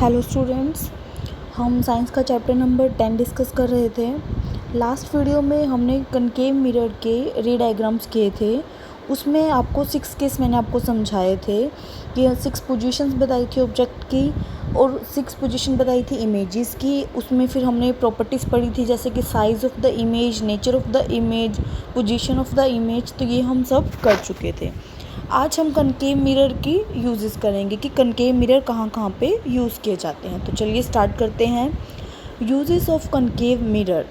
Hello students, हम science का chapter number 10 discuss कर रहे थे। लास्ट वीडियो में हमने कनकेव मिरर के रे डायग्राम्स किए थे। उसमें आपको 6 केस मैंने आपको समझाए थे कि 6 पोजीशंस बताई थी ऑब्जेक्ट की और 6 पोजीशन बताई थी इमेजेस की। उसमें फिर हमने प्रॉपर्टीज़ पढ़ी थी, जैसे कि size of the image, nature of the image, position of the image. तो ये हम सब कर चुके थे। आज हम कनकेव मिरर की यूजेस करेंगे कि कनकेव मिरर कहाँ कहाँ पे यूज़ किए जाते हैं। तो चलिए स्टार्ट करते हैं। Uses of concave mirror.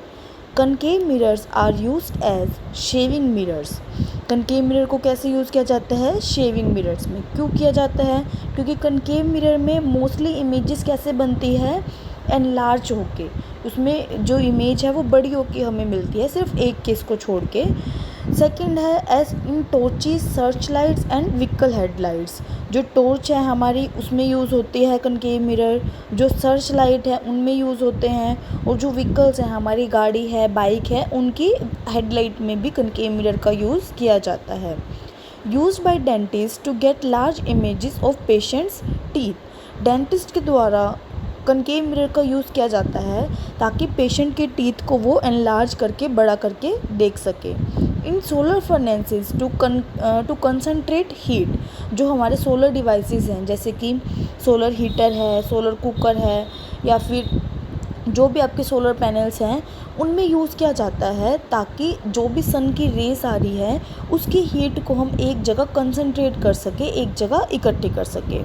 Concave mirrors are used as shaving mirrors. Concave mirror को कैसे यूज़ किया जाता है? शेविंग मिरर्स में। क्यों किया जाता है? क्योंकि कनकेव मिरर में मोस्टली इमेजेस कैसे बनती है? एनलार्ज होके। उसमें जो इमेज है वो बड़ी होके हमें मिलती है, सिर्फ एक केस को छोड़ के। सेकंड है as in torches, search lights and vehicle headlights. जो टॉर्च है हमारी उसमें यूज़ होती है कनकेव मिरर, जो सर्च लाइट है उनमें यूज़ होते हैं, और जो व्हीकल्स हैं, हमारी गाड़ी है, बाइक है, उनकी हेडलाइट में भी कनकेव मिरर का यूज़ किया जाता है। Used by dentist to get large images of patients teeth. Dentist के द्वारा कनकेव मिरर का यूज़ किया जाता है ताकि पेशेंट के टीथ को वो एनलार्ज करके बड़ा करके देख सके। In solar furnaces to concentrate heat. जो हमारे सोलर डिवाइसेस हैं, जैसे कि सोलर हीटर है, सोलर कुकर है, या फिर जो भी आपके सोलर पैनल्स हैं उनमें यूज़ किया जाता है ताकि जो भी सन की रेस आ रही है उसकी हीट को हम एक जगह कंसंट्रेट कर सके, एक जगह इकट्ठी कर सके।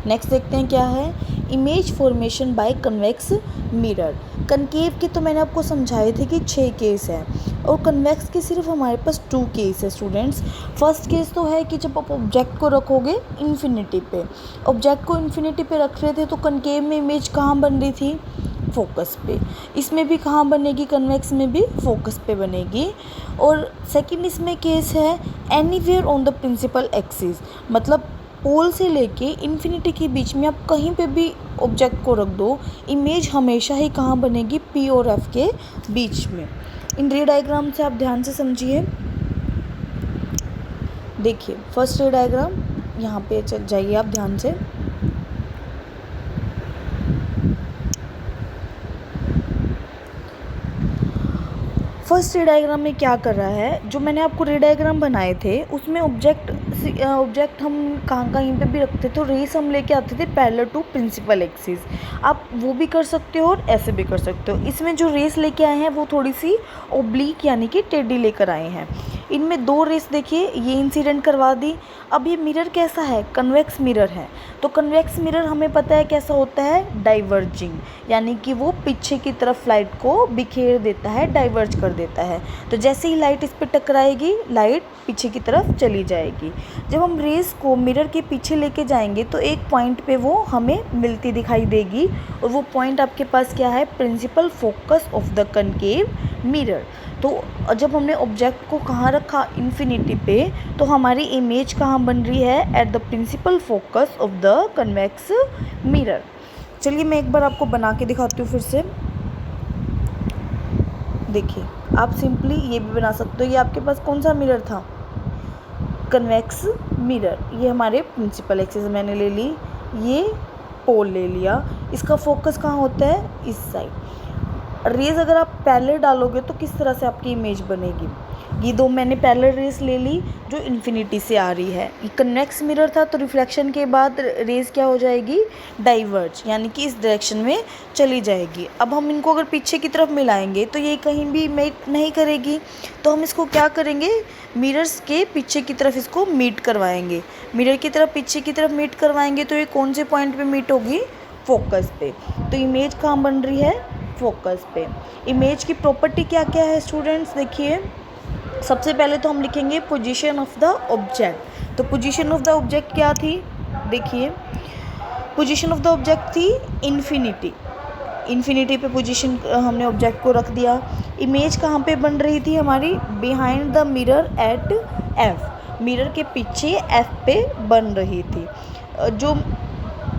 नेक्स्ट देखते हैं क्या है। Image formation by convex mirror. Concave के तो मैंने आपको समझाए थे कि 6 केस हैं, और कन्वेक्स के सिर्फ हमारे पास 2 केस है स्टूडेंट्स। फर्स्ट केस तो है कि जब आप ऑब्जेक्ट को रखोगे इन्फिनिटी पे। ऑब्जेक्ट को इन्फिनिटी पे रख रहे थे तो कनकेव में इमेज कहाँ बन रही थी? फोकस पे। इसमें भी कहाँ बनेगी? कन्वेक्स में भी फोकस पे बनेगी। और सेकंड इसमें केस है anywhere on the principal axis. मतलब पोल से लेके इन्फिनिटी के बीच में आप कहीं पे भी ऑब्जेक्ट को रख दो, इमेज हमेशा ही कहाँ बनेगी? पी और एफ के बीच में। इन रे डायग्राम से आप ध्यान से समझिए। देखिए फर्स्ट रे डायग्राम, यहाँ पे चल जाइए आप ध्यान से। फर्स्ट रे डायग्राम में क्या कर रहा है? जो मैंने आपको रे डायग्राम बनाए थे उसमें ऑब्जेक्ट हम कहीं पे भी रखते तो रेस हम लेके आते थे पैरेलल टू प्रिंसिपल एक्सिस। आप वो भी कर सकते हो और ऐसे भी कर सकते हो। इसमें जो रेस लेके आए हैं वो थोड़ी सी ओब्लीक यानी कि टेढ़ी लेकर आए हैं। इनमें 2 रेस देखिए, ये इंसिडेंट करवा दी। अब ये मिरर कैसा है? कन्वेक्स मिरर है। तो कन्वेक्स मिरर हमें पता है कैसा होता है? डाइवर्जिंग, यानी कि वो पीछे की तरफ लाइट को बिखेर देता है, डाइवर्ज कर देता है। तो जैसे ही लाइट इस पे टकराएगी, लाइट पीछे की तरफ चली जाएगी। जब हम रेस को मिरर के पीछे लेके जाएंगे तो एक पॉइंट पे वो हमें मिलती दिखाई देगी, और वो पॉइंट आपके पास क्या है? Principal focus of the concave mirror. तो जब हमने ऑब्जेक्ट को कहाँ रखा? इन्फिनिटी पे, तो हमारी इमेज कहाँ बन रही है? At the principal focus of the convex mirror. चलिए मैं एक बार आपको बना के दिखाती हूँ फिर से। देखिए आप सिंपली ये भी बना सकते हो। ये आपके पास कौन सा मिरर था? Convex mirror. ये हमारे प्रिंसिपल एक्सिस मैंने ले ली, ये पोल ले लिया। इसका फोकस कहाँ होता है? इस साइड। रेज़ अगर आप पैरेलल डालोगे तो किस तरह से आपकी इमेज बनेगी? ये 2 मैंने पैरेलल रेज़ ले ली जो इन्फिनिटी से आ रही है। ये कन्वेक्स मिरर था तो रिफ्लेक्शन के बाद रेज़ क्या हो जाएगी? डाइवर्ज, यानी कि इस डायरेक्शन में चली जाएगी। अब हम इनको अगर पीछे की तरफ मिलाएंगे तो ये कहीं भी मीट नहीं करेगी। तो हम इसको क्या करेंगे? मिरर्स के पीछे की तरफ इसको मीट करवाएंगे। मिरर की तरफ पीछे की तरफ मीट करवाएंगे तो ये कौन से पॉइंट पे मीट होगी? फोकस पे। तो इमेज कहाँ बन रही है? फोकस पे। इमेज की प्रॉपर्टी क्या क्या है स्टूडेंट्स? देखिए सबसे पहले तो हम लिखेंगे पोजीशन ऑफ द ऑब्जेक्ट। तो पोजीशन ऑफ द ऑब्जेक्ट क्या थी? देखिए पोजीशन ऑफ द ऑब्जेक्ट थी इन्फिनिटी। इन्फिनिटी पे पोजीशन हमने ऑब्जेक्ट को रख दिया। इमेज कहाँ पे बन रही थी हमारी? Behind the mirror at F. Mirror के पीछे एफ पे बन रही थी। जो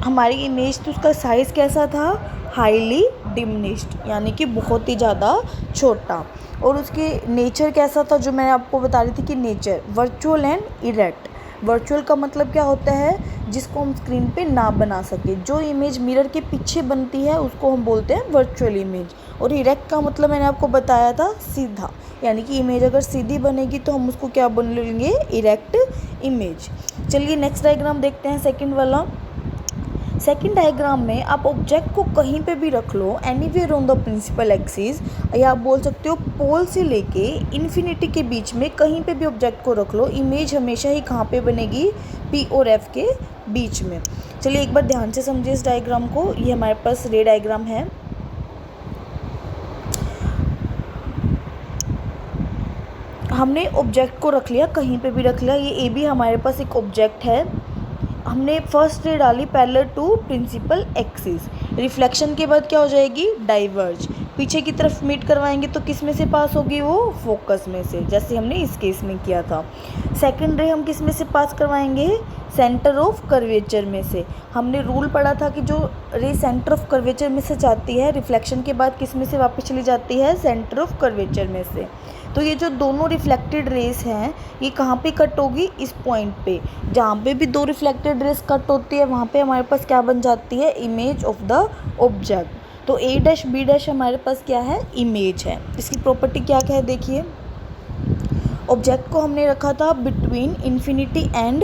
हमारी इमेज थी उसका साइज़ कैसा था? हाईली डिमिनिश्ड, यानी कि बहुत ही ज़्यादा छोटा। और उसके नेचर कैसा था? जो मैं आपको बता रही थी कि nature virtual and erect. Virtual का मतलब क्या होता है? जिसको हम स्क्रीन पे ना बना सके। जो इमेज मिरर के पीछे बनती है उसको हम बोलते हैं वर्चुअल इमेज। और इरेक्ट का मतलब मैंने आपको बताया था सीधा, यानी कि इमेज अगर सीधी बनेगी तो हम उसको क्या बोलेंगे, इरेक्ट इमेज। चलिए नेक्स्ट डायग्राम देखते हैं, सेकंड वाला। सेकंड डायग्राम में आप ऑब्जेक्ट को कहीं पे भी रख लो, anywhere on the principal axis, या आप बोल सकते हो पोल से लेके इन्फिनिटी के बीच में कहीं पे भी ऑब्जेक्ट को रख लो, इमेज हमेशा ही कहाँ पे बनेगी, पी और एफ के बीच में। चलिए एक बार ध्यान से समझिए इस डायग्राम को। ये हमारे पास रे डायग्राम है। हमने ऑब्जेक्ट को रख लिया, कहीं पे भी रख लिया। ये ए भी हमारे पास एक ऑब्जेक्ट है। हमने फर्स्ट रे डाली parallel to principal axis. Reflection के बाद क्या हो जाएगी, डाइवर्ज। पीछे की तरफ मीट करवाएंगे तो किस में से पास होगी, वो फोकस में से, जैसे हमने इस केस में किया था। सेकंड रे हम किस में से पास करवाएंगे, सेंटर ऑफ कर्वेचर में से। हमने रूल पढ़ा था कि जो रे सेंटर ऑफ कर्वेचर में से जाती है, रिफ्लेक्शन के बाद किस में से वापस चली जाती है, सेंटर ऑफ कर्वेचर में से। तो ये जो दोनों रिफ्लेक्टेड रेस हैं ये कहाँ पे कट होगी, इस पॉइंट पे। जहाँ पे भी दो रिफ्लेक्टेड रेस कट होती है वहाँ पे हमारे पास क्या बन जाती है, इमेज ऑफ द ऑब्जेक्ट। तो ए डैश बी डैश हमारे पास क्या है, इमेज है। इसकी प्रॉपर्टी क्या क्या है देखिए। ऑब्जेक्ट को हमने रखा था बिटवीन इन्फिनिटी एंड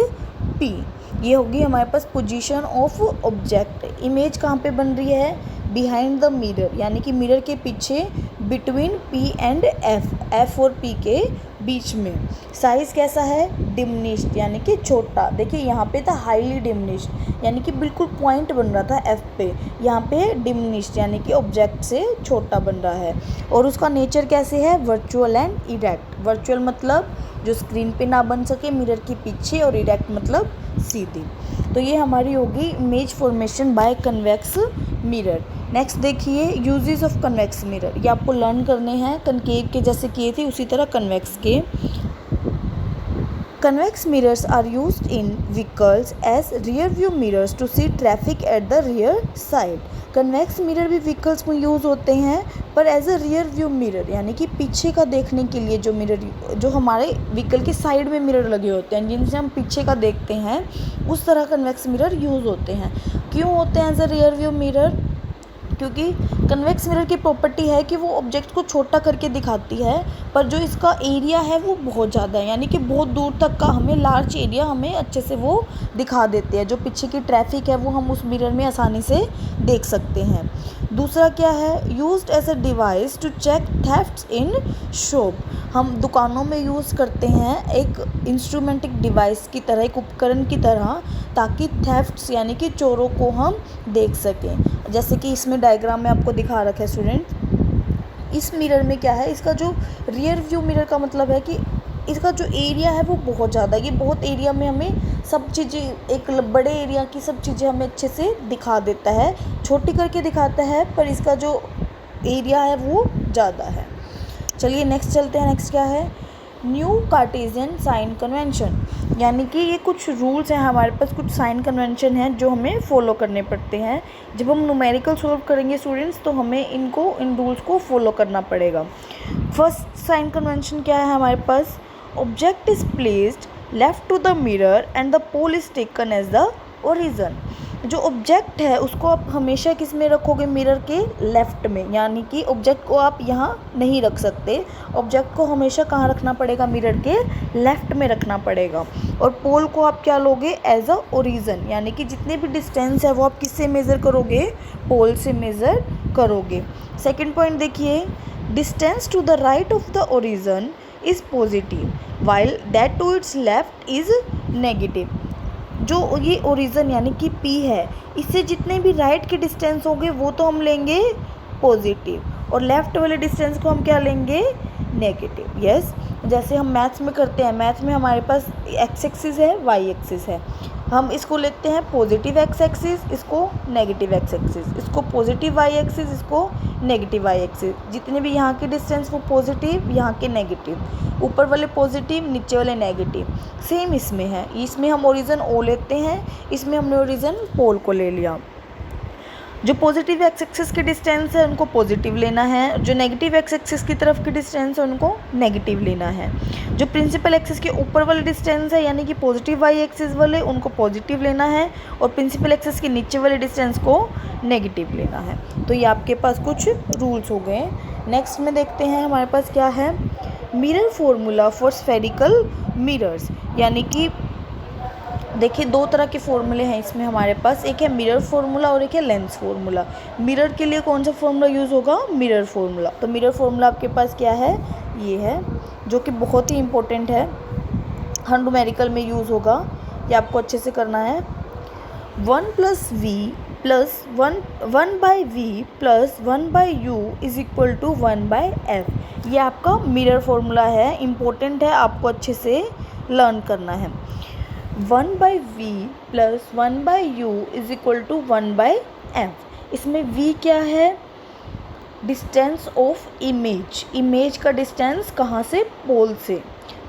पी, ये होगी हमारे पास पोजीशन ऑफ ऑब्जेक्ट। इमेज कहाँ पे बन रही है, बिहाइंड द मिरर, यानी कि मिरर के पीछे, between P and F, F और पी के बीच में। साइज़ कैसा है, डिमिनिश्ड, यानी कि छोटा। देखिए यहाँ पे था हाईली डिमिनिश्ड, यानी कि बिल्कुल पॉइंट बन रहा था एफ पे, यहाँ पे डिमिनिश्ड यानी कि ऑब्जेक्ट से छोटा बन रहा है। और उसका नेचर कैसे है, वर्चुअल एंड इरेक्ट। वर्चुअल मतलब जो स्क्रीन पे ना बन सके मिरर के पीछे, और इरेक्ट मतलब सीधी। तो ये हमारी होगी image formation by convex mirror. Next देखिए यूजेस ऑफ कन्वेक्स मिरर, ये आपको लर्न करने हैं, कनकेव के जैसे किए थे उसी तरह कन्वेक्स के। Convex mirrors are used in vehicles as rear view mirrors to see traffic at the rear side. Convex mirror भी व्हीकल्स में यूज़ होते हैं, पर as a rear view mirror, यानी कि पीछे का देखने के लिए जो मिरर, जो हमारे व्हीकल के साइड में मिरर लगे होते हैं जिनसे हम पीछे का देखते हैं, उस तरह कन्वेक्स मिरर यूज़ होते हैं। क्यों होते हैं as a rear view mirror, क्योंकि कन्वेक्स मिरर की प्रॉपर्टी है कि वो ऑब्जेक्ट को छोटा करके दिखाती है, पर जो इसका एरिया है वो बहुत ज़्यादा है, यानी कि बहुत दूर तक का हमें लार्ज एरिया हमें अच्छे से वो दिखा देते हैं। जो पीछे की ट्रैफिक है वो हम उस मिरर में आसानी से देख सकते हैं। दूसरा क्या है, used as a device to check thefts in shop. हम दुकानों में यूज़ करते हैं एक इंस्ट्रूमेंटिक डिवाइस की तरह, एक उपकरण की तरह, ताकि थेफ्ट्स यानी कि चोरों को हम देख सकें। जैसे कि इसमें डायग्राम में आपको दिखा रखा है स्टूडेंट। इस मिरर में क्या है, इसका जो रियर व्यू मिरर का मतलब है कि इसका जो एरिया है वो बहुत ज़्यादा है। ये बहुत एरिया में हमें सब चीज़ें, एक बड़े एरिया की सब चीज़ें हमें अच्छे से दिखा देता है। छोटी करके दिखाता है पर इसका जो एरिया है वो ज़्यादा है। चलिए नेक्स्ट चलते हैं। नेक्स्ट क्या है, न्यू कार्टेशियन साइन कन्वेंशन, यानी कि ये कुछ रूल्स हैं हमारे पास, कुछ साइन कन्वेंशन हैं जो हमें फॉलो करने पड़ते हैं। जब हम न्यूमेरिकल सॉल्व करेंगे स्टूडेंट्स तो हमें इन रूल्स को फॉलो करना पड़ेगा। फर्स्ट साइन कन्वेंशन क्या है हमारे पास, object is placed left to the mirror and the pole is taken as the origin. जो ऑब्जेक्ट है उसको आप हमेशा किस में रखोगे, मिरर के लेफ़्ट में, यानी कि ऑब्जेक्ट को आप यहाँ नहीं रख सकते। ऑब्जेक्ट को हमेशा कहाँ रखना पड़ेगा, मिरर के लेफ़्ट में रखना पड़ेगा। और पोल को आप क्या लोगे, एज अ ओरिजिन, यानी कि जितने भी डिस्टेंस है वो आप किससे मेज़र करोगे, पोल से मेज़र करोगे। सेकेंड पॉइंट देखिए, distance to the right of the origin is positive while that to its left is negative. जो ये ओरिजिन यानी कि P है, इससे जितने भी राइट के डिस्टेंस होंगे वो तो हम लेंगे पॉजिटिव, और लेफ़्ट वाले डिस्टेंस को हम क्या लेंगे, नेगेटिव। यस, जैसे हम मैथ्स में करते हैं, मैथ्स में हमारे पास एक्स एक्सिस है, वाई एक्सिस है, हम इसको लेते हैं पॉजिटिव एक्स एक्सिस, इसको नेगेटिव एक्स एक्सिस, इसको पॉजिटिव वाई एक्सिस, इसको नेगेटिव वाई एक्सिस। जितने भी यहाँ के डिस्टेंस वो पॉजिटिव, यहाँ के नेगेटिव, ऊपर वाले पॉजिटिव, नीचे वाले नेगेटिव। सेम इसमें है, इसमें हम ओरिजिन ओ लेते हैं, इसमें हमने ओरिजिन पोल को ले लिया। जो पॉजिटिव एक्स एक्सिस के डिस्टेंस है उनको पॉजिटिव लेना है, जो नेगेटिव एक्स एक्सिस की तरफ की डिस्टेंस है उनको नेगेटिव लेना है। जो प्रिंसिपल एक्सिस के ऊपर वाले डिस्टेंस है यानी कि पॉजिटिव वाई एक्सिस वाले उनको पॉजिटिव लेना है और प्रिंसिपल एक्सिस के नीचे वाले डिस्टेंस को नेगेटिव लेना है। तो ये आपके पास कुछ रूल्स हो गए। नेक्स्ट में देखते हैं हमारे पास क्या है, mirror formula for spherical mirrors, यानी कि देखिए दो तरह के फॉर्मूले हैं इसमें हमारे पास, एक है मिरर फार्मूला और एक है लेंस फार्मूला। मिरर के लिए कौन सा फार्मूला यूज़ होगा, मिरर फार्मूला। तो मिरर फार्मूला आपके पास क्या है, ये है, जो कि बहुत ही इंपॉर्टेंट है, हर न्यूमेरिकल में यूज़ होगा, ये आपको अच्छे से करना है। 1 + v plus 1/v plus 1/u is equal to 1/f। ये आपका मिरर फार्मूला है, इम्पोर्टेंट है, आपको अच्छे से लर्न करना है। 1/v plus 1/u is equal to 1/f। इसमें v क्या है, डिस्टेंस ऑफ इमेज, इमेज का डिस्टेंस कहाँ से, पोल से।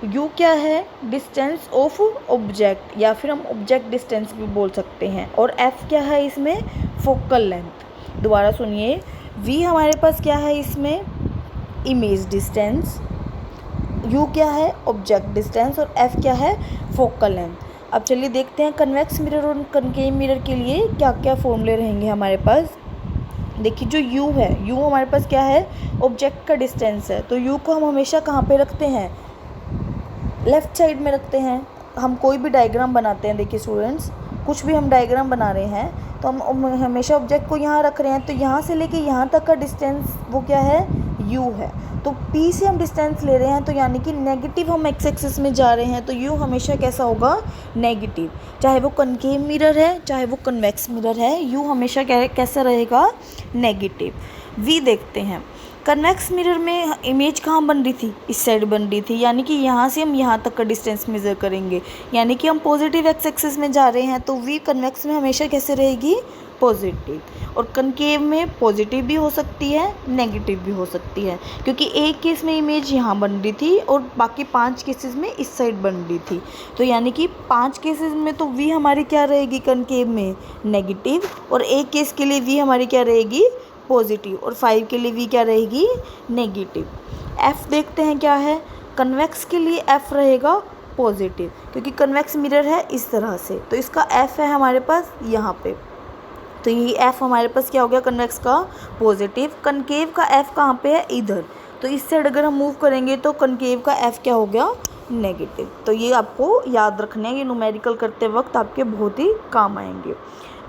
u क्या है, डिस्टेंस ऑफ ऑब्जेक्ट या फिर हम ऑब्जेक्ट डिस्टेंस भी बोल सकते हैं। और f क्या है इसमें, फोकल लेंथ। दोबारा सुनिए, v हमारे पास क्या है इसमें, इमेज डिस्टेंस, u क्या है, ऑब्जेक्ट डिस्टेंस, और f क्या है, फोकल लेंथ। अब चलिए देखते हैं कन्वेक्स मिरर और कनकेव मिरर के लिए क्या क्या फॉर्मूले रहेंगे हमारे पास। देखिए जो u है, u हमारे पास क्या है, ऑब्जेक्ट का डिस्टेंस है, तो u को हम हमेशा कहाँ पे रखते हैं, लेफ़्ट साइड में रखते हैं। हम कोई भी डायग्राम बनाते हैं, देखिए स्टूडेंट्स, कुछ भी हम डायग्राम बना रहे हैं तो हम हमेशा ऑब्जेक्ट को यहाँ रख रहे हैं, तो यहाँ से लेके यहाँ तक का डिस्टेंस वो क्या है, u है। तो P से हम डिस्टेंस ले रहे हैं, तो यानी कि नेगेटिव हम एक्स एक्सिस में जा रहे हैं, तो u हमेशा कैसा होगा, नेगेटिव। चाहे वो कनकेव मिरर है चाहे वो कन्वेक्स मिरर है, u हमेशा कैसा रहेगा, नेगेटिव। v देखते हैं, कन्वेक्स मिरर में इमेज कहाँ बन रही थी, इस साइड बन रही थी, यानी कि यहाँ से हम यहाँ तक का डिस्टेंस मेज़र करेंगे, यानी कि हम पॉजिटिव एक्स एक्सिस में जा रहे हैं, तो v कन्वेक्स में हमेशा कैसे रहेगी, पॉजिटिव। और कनकेव में पॉजिटिव भी हो सकती है, नेगेटिव भी हो सकती है, क्योंकि एक केस में इमेज यहाँ बन रही थी और बाकी 5 केसेस में इस साइड बन रही थी, तो यानी कि 5 केसेस में तो v हमारी क्या रहेगी, कनकेव में नेगेटिव, और एक केस के लिए v हमारी क्या रहेगी, पॉजिटिव, और 5 के लिए v क्या रहेगी, नेगेटिव। f देखते हैं क्या है, कन्वेक्स के लिए f रहेगा पॉजिटिव, क्योंकि कन्वेक्स मिरर है इस तरह से, तो इसका f है हमारे पास यहाँ पे, तो ये f हमारे पास क्या हो गया, कन्वेक्स का पॉजिटिव। कनकेव का f कहाँ पे है, इधर, तो इस साइड अगर हम मूव करेंगे तो कनकेव का f क्या हो गया, नेगेटिव। तो ये आपको याद रखना है, ये न्यूमेरिकल करते वक्त आपके बहुत ही काम आएंगे।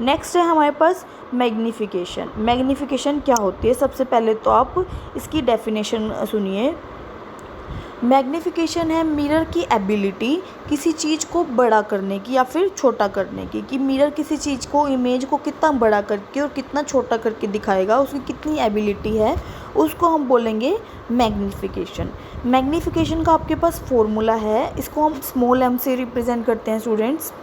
नेक्स्ट है हमारे पास मैग्नीफिकेशन। मैग्नीफिकेशन क्या होती है, सबसे पहले तो आप इसकी डेफिनेशन सुनिए। मैग्नीफिकेशन है मिरर की एबिलिटी किसी चीज़ को बड़ा करने की या फिर छोटा करने की, कि मिरर किसी चीज़ को, इमेज को कितना बड़ा करके और कितना छोटा करके दिखाएगा, उसकी कितनी एबिलिटी है, उसको हम बोलेंगे मैग्नीफिकेशन। मैग्नीफिकेशन का आपके पास फॉर्मूला है, इसको हम स्मॉल m से रिप्रेजेंट करते हैं स्टूडेंट्स।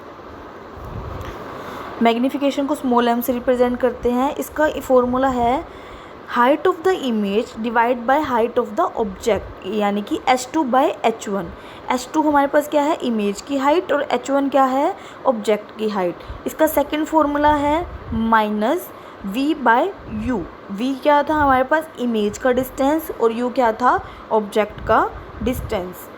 मैग्नीफिकेशन को स्मॉल m से रिप्रेजेंट करते हैं, इसका फॉर्मूला है height of the image divide by height of the object, यानी कि h2/h1। h2 हमारे पास क्या है, इमेज की हाइट, और h1 क्या है, ऑब्जेक्ट की हाइट। इसका सेकंड फॉर्मूला है -v/u। v क्या था हमारे पास, इमेज का डिस्टेंस, और u क्या था, ऑब्जेक्ट का डिस्टेंस।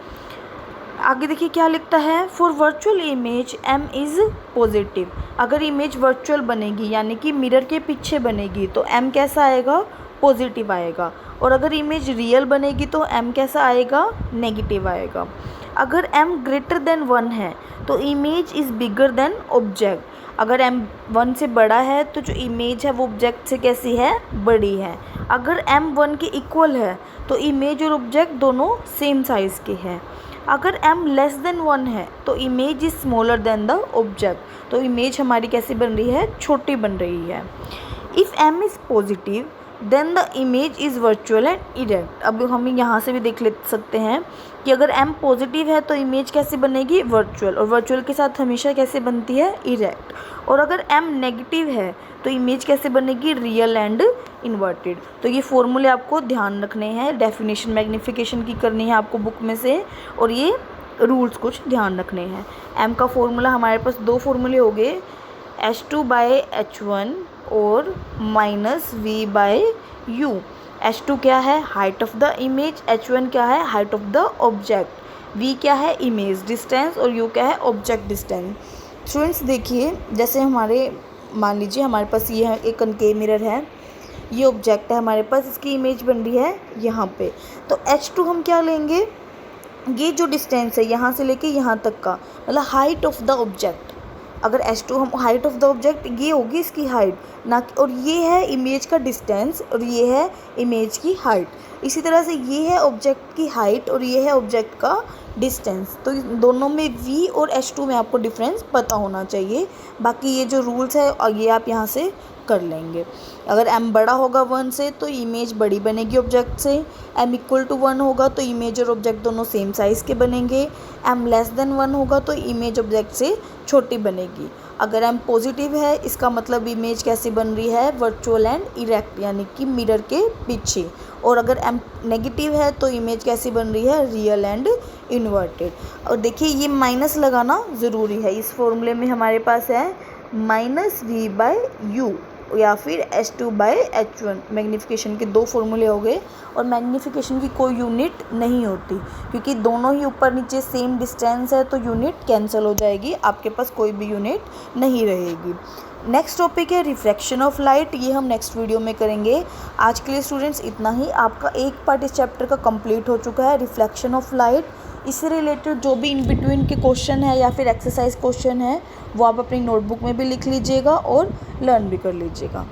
आगे देखिए क्या लिखता है, for virtual image m is positive. अगर इमेज वर्चुअल बनेगी यानी कि मिरर के पीछे बनेगी तो m कैसा आएगा, पॉजिटिव आएगा, और अगर इमेज रियल बनेगी तो m कैसा आएगा, नेगेटिव आएगा। अगर m ग्रेटर देन 1 है तो image is bigger than object. अगर m 1 से बड़ा है तो जो इमेज है वो ऑब्जेक्ट से कैसी है, बड़ी है। अगर m 1 के इक्वल है तो इमेज और ऑब्जेक्ट दोनों सेम साइज़ के हैं। अगर m लेस देन 1 है तो image is smaller than the object, तो इमेज हमारी कैसी बन रही है, छोटी बन रही है। If m is positive then the image is virtual and erect. अब हम यहाँ से भी देख ले सकते हैं कि अगर m पॉजिटिव है तो इमेज कैसे बनेगी, वर्चुअल, और वर्चुअल के साथ हमेशा कैसे बनती है, इरेक्ट। और अगर m नेगेटिव है तो इमेज कैसे बनेगी, रियल एंड इन्वर्टेड। तो ये फॉर्मूले आपको ध्यान रखने हैं, डेफिनेशन मैग्नीफिकेशन की करनी है आपको बुक में से, और ये रूल्स कुछ ध्यान रखने हैं। m का फॉर्मूला हमारे पास 2 फॉर्मूले हो गए, h2/h1 और minus v bye u। h2 क्या है, height of the image, h1 क्या है, height of the object, v क्या है, इमेज डिस्टेंस, और u क्या है, ऑब्जेक्ट डिस्टेंस। स्टूडेंट्स देखिए, जैसे मान लीजिए हमारे पास ये है एक कनकेव मिरर है, ये ऑब्जेक्ट है हमारे पास, इसकी इमेज बन रही है यहाँ पे। तो h2 हम क्या लेंगे, ये जो डिस्टेंस है यहाँ से लेके यहाँ तक का, मतलब हाइट ऑफ द ऑब्जेक्ट। अगर h2 हम हाइट ऑफ द ऑब्जेक्ट, ये होगी इसकी हाइट ना, और ये है इमेज का डिस्टेंस और ये है इमेज की हाइट। इसी तरह से ये है ऑब्जेक्ट की हाइट और ये है ऑब्जेक्ट का डिस्टेंस। तो दोनों में v और h2 में आपको डिफरेंस पता होना चाहिए। बाकी ये जो रूल्स है ये आप यहाँ से कर लेंगे। अगर m बड़ा होगा 1 से तो इमेज बड़ी बनेगी ऑब्जेक्ट से, m इक्वल टू 1 होगा तो इमेज और ऑब्जेक्ट दोनों सेम साइज़ के बनेंगे, m लेस देन 1 होगा तो इमेज ऑब्जेक्ट से छोटी बनेगी। अगर m पॉजिटिव है इसका मतलब इमेज कैसी बन रही है, वर्चुअल एंड इरेक्ट, यानी कि मिरर के पीछे। और अगर m नेगेटिव है तो इमेज कैसी बन रही है, रियल एंड इन्वर्टेड। और देखिए ये माइनस लगाना ज़रूरी है, इस फॉर्मूले में हमारे पास है माइनस v बाय यू या फिर h2 बाय h1। मैग्नीफिकेशन के दो फॉर्मूले हो गए, और मैग्नीफिकेशन की कोई यूनिट नहीं होती क्योंकि दोनों ही ऊपर नीचे सेम डिस्टेंस है, तो यूनिट कैंसिल हो जाएगी, आपके पास कोई भी यूनिट नहीं रहेगी। नेक्स्ट टॉपिक है रिफ्रैक्शन ऑफ लाइट, ये हम नेक्स्ट वीडियो में करेंगे। आज के लिए स्टूडेंट्स इतना ही, आपका एक पार्ट इस चैप्टर का कंप्लीट हो चुका है, रिफ्लेक्शन ऑफ लाइट। इससे रिलेटेड जो भी इन बिटवीन के क्वेश्चन है या फिर एक्सरसाइज क्वेश्चन है वो आप अपनी नोटबुक में भी लिख लीजिएगा और लर्न भी कर लीजिएगा।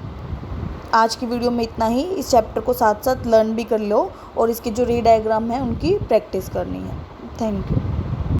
आज की वीडियो में इतना ही, इस चैप्टर को साथ साथ लर्न भी कर लो और इसके जो रे डायग्राम है उनकी प्रैक्टिस करनी है। Thank you.